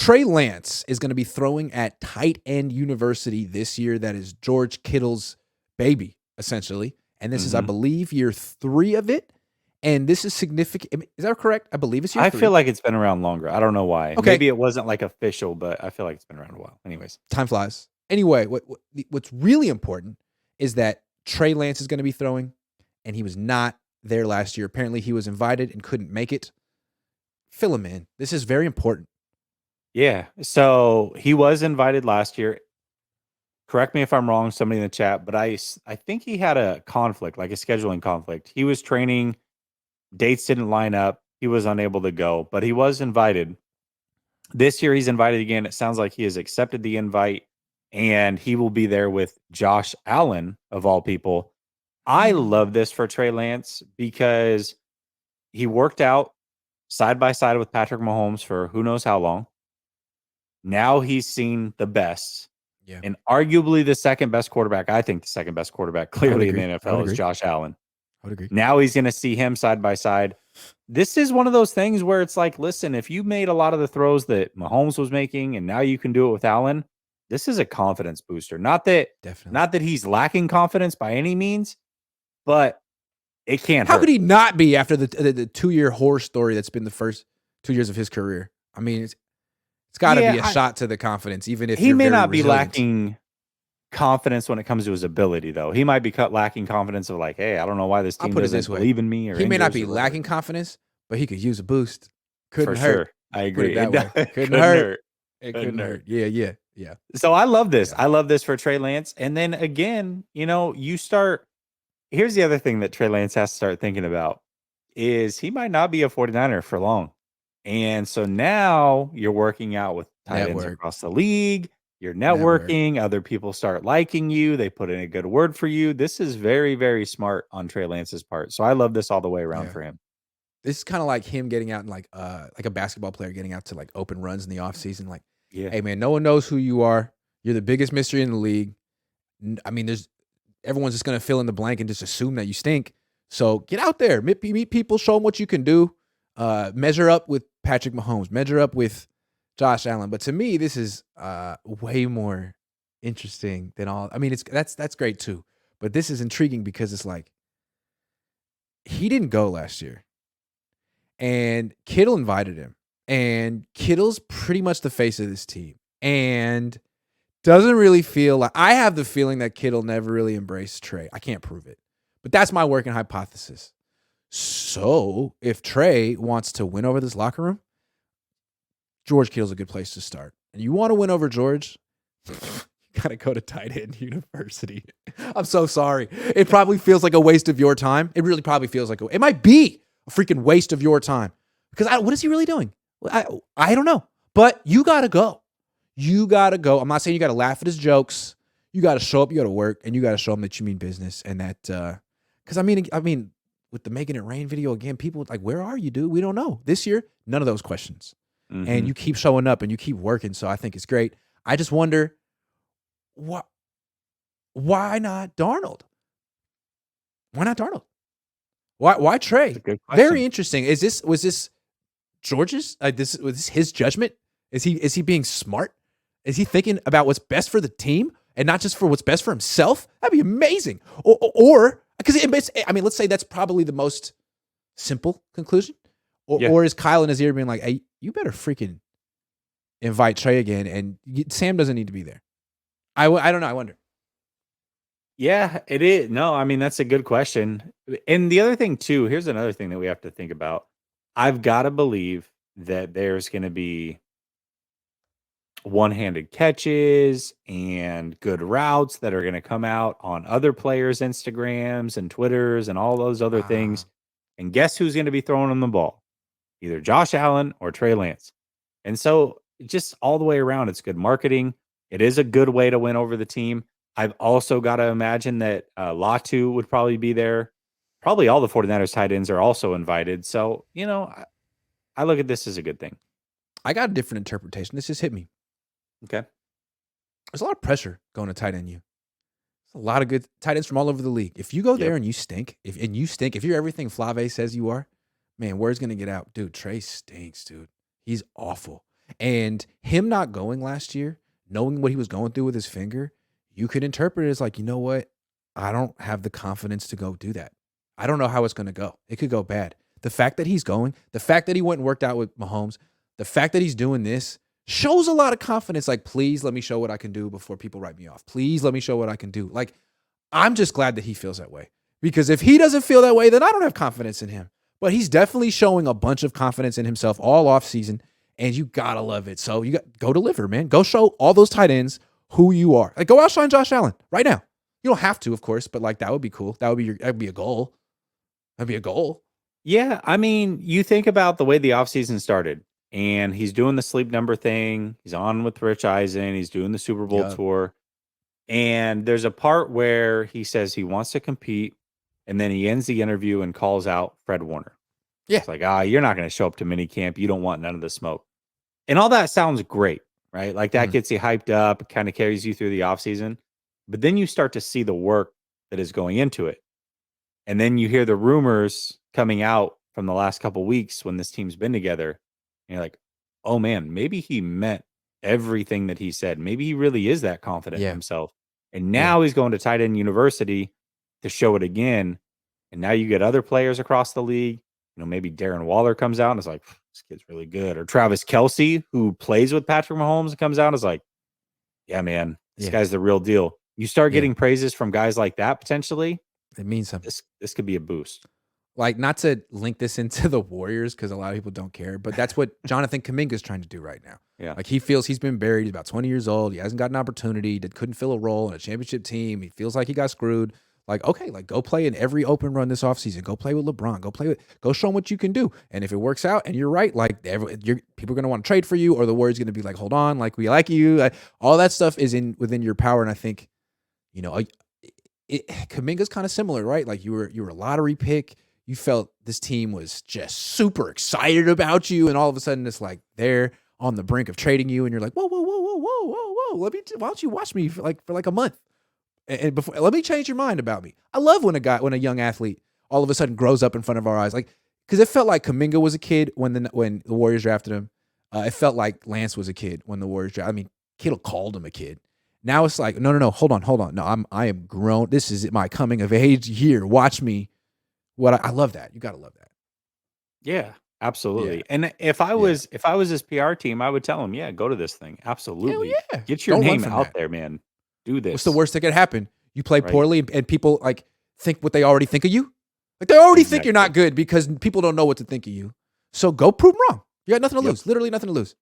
Trey Lance is going to be throwing at tight end university this year. That is George Kittle's baby, essentially. And this is, I believe, year 3 of it. And this is significant. Is that correct? I believe it's year 3. I feel like it's been around longer. I don't know why. Okay. Maybe it wasn't like official, but I feel like it's been around a while. Anyways. Time flies. Anyway, what's really important is that Trey Lance is going to be throwing, and he was not there last year. Apparently, he was invited and couldn't make it. Fill him in. This is very important. Yeah. So he was invited last year. Correct me if I'm wrong, somebody in the chat, but I think he had a conflict, like a scheduling conflict. He was training, dates didn't line up. He was unable to go, but he was invited. This year he's invited again. It sounds like he has accepted the invite, and he will be there with Josh Allen, of all people. I love this for Trey Lance because he worked out side by side with Patrick Mahomes for who knows how long. Now he's seen the best. Yeah. And arguably the second best quarterback, I think the second best quarterback clearly in the NFL is Josh Allen. I would agree. Now he's going to see him side by side. This is one of those things where it's like, listen, if you made a lot of the throws that Mahomes was making and now you can do it with Allen, this is a confidence booster. Not that he's lacking confidence by any means, but it can't hurt. How could he not be after the 2-year horror story that's been the first 2 years of his career? I mean, it's got to be a shot to the confidence, even if he may not be lacking confidence when it comes to his ability, though. He might be lacking confidence of like, hey, I don't know why this team doesn't believe in me. Or he may not be lacking confidence, but he could use a boost. Couldn't hurt. Sure. I agree. Couldn't hurt. It couldn't hurt. Yeah. So I love this. I love this for Trey Lance. And then again, you start. Here's the other thing that Trey Lance has to start thinking about is he might not be a 49er for long. And so now you're working out with tight ends across the league. You're networking. Other people start liking you. They put in a good word for you. This is very, very smart on Trey Lance's part. So I love this all the way around for him. This is kind of like him getting out and like a basketball player getting out to like open runs in the offseason. Like, hey, man, no one knows who you are. You're the biggest mystery in the league. I mean, everyone's just going to fill in the blank and just assume that you stink. So get out there, meet people, show them what you can do. Measure up with Patrick Mahomes, measure up with Josh Allen. But to me, this is way more interesting than all. I mean, that's great too. But this is intriguing because it's like he didn't go last year, and Kittle invited him, and Kittle's pretty much the face of this team, and doesn't really feel like. I have the feeling that Kittle never really embraced Trey. I can't prove it, but that's my working hypothesis. So if Trey wants to win over this locker room, George Kittle's a good place to start. And you want to win over George, you got to go to tight end university. I'm so sorry. It probably feels like a waste of your time. It really probably feels like it might be a freaking waste of your time. Because what is he really doing? I don't know. But you got to go. You got to go. I'm not saying you got to laugh at his jokes. You got to show up, you got to work, and you got to show him that you mean business. And that, because I mean, with the Making It Rain video again, people like, where are you, dude? We don't know. This year, none of those questions. Mm-hmm. And you keep showing up and you keep working. So I think it's great. I just wonder, why not Darnold? Why not Darnold? Why Trey? Very interesting. Was this George's? Was this his judgment? Is he being smart? Is he thinking about what's best for the team and not just for what's best for himself? That'd be amazing. Or because let's say that's probably the most simple conclusion. Or is Kyle in his ear being like, hey, you better freaking invite Trey again, and Sam doesn't need to be there. I don't know. I wonder. Yeah, it is. No, I mean, that's a good question. And the other thing, too, here's another thing that we have to think about. I've got to believe that there's going to be one-handed catches and good routes that are going to come out on other players' Instagrams and Twitters and all those other things. And guess who's going to be throwing them the ball? Either Josh Allen or Trey Lance. And so just all the way around, it's good marketing. It is a good way to win over the team. I've also got to imagine that Latu would probably be there. Probably all the 49ers tight ends are also invited. So, I look at this as a good thing. I got a different interpretation. This just hit me. Okay. There's a lot of pressure going to tight end you. There's a lot of good tight ends from all over the league. If you go there and you stink, if you're everything Flave says you are, man, word's going to get out. Dude, Trey stinks, dude. He's awful. And him not going last year, knowing what he was going through with his finger, you could interpret it as like, you know what? I don't have the confidence to go do that. I don't know how it's going to go. It could go bad. The fact that he's going, the fact that he went and worked out with Mahomes, the fact that he's doing this shows a lot of confidence. Like, please let me show what I can do before people write me off. Please let me show what I can do. Like, I'm just glad that he feels that way. Because if he doesn't feel that way, then I don't have confidence in him. But he's definitely showing a bunch of confidence in himself all offseason, and you got to love it. So you got go deliver, man. Go show all those tight ends who you are. Like, go outshine Josh Allen right now. You don't have to, of course, but like that would be cool. That would be a goal. That'd be a goal. Yeah, I mean, you think about the way the offseason started, and he's doing the sleep number thing. He's on with Rich Eisen. He's doing the Super Bowl tour. And there's a part where he says he wants to compete, and then he ends the interview and calls out Fred Warner. Yeah. It's like, you're not going to show up to minicamp. You don't want none of the smoke. And all that sounds great, right? Like that gets you hyped up, kind of carries you through the offseason. But then you start to see the work that is going into it. And then you hear the rumors coming out from the last couple weeks when this team's been together. And you're like, oh man, maybe he meant everything that he said. Maybe he really is that confident in himself. And now he's going to tight end university to show it again. And now you get other players across the league. You know, maybe Darren Waller comes out and is like, this kid's really good. Or Travis Kelce, who plays with Patrick Mahomes, comes out and is like, yeah, man, this guy's the real deal. You start getting praises from guys like that potentially. It means something. This could be a boost. Like, not to link this into the Warriors because a lot of people don't care, but that's what Jonathan Kuminga is trying to do right now. Yeah. Like, he feels he's been buried. He's about 20 years old. He hasn't got an opportunity. Couldn't fill a role in a championship team. He feels like he got screwed. Like, okay, like go play in every open run this offseason. Go play with LeBron. Go show him what you can do. And if it works out and you're right, like people are going to want to trade for you, or the Warriors going to be like, hold on, like we like you. Like, all that stuff is within your power. And I think, you know, Kuminga's kind of similar, right? Like you were a lottery pick. You felt this team was just super excited about you, and all of a sudden it's like they're on the brink of trading you, and you're like, whoa. Why don't you watch me for like a month? And before, let me change your mind about me. I love when a young athlete all of a sudden grows up in front of our eyes, like because it felt like Kuminga was a kid when the Warriors drafted him. It felt like Lance was a kid when the Warriors drafted. I mean, Kittle called him a kid. Now it's like, no, hold on. No, I am grown. This is my coming of age year. Watch me. I love that. You got to love that. Yeah, absolutely. Yeah. And if I was his PR team, I would tell him, go to this thing. Absolutely. Yeah. Get your name out there, man. Do this. What's the worst that could happen? You play poorly and people like think what they already think of you. Like they already think you're not good because people don't know what to think of you. So go prove them wrong. You got nothing to lose. Literally nothing to lose.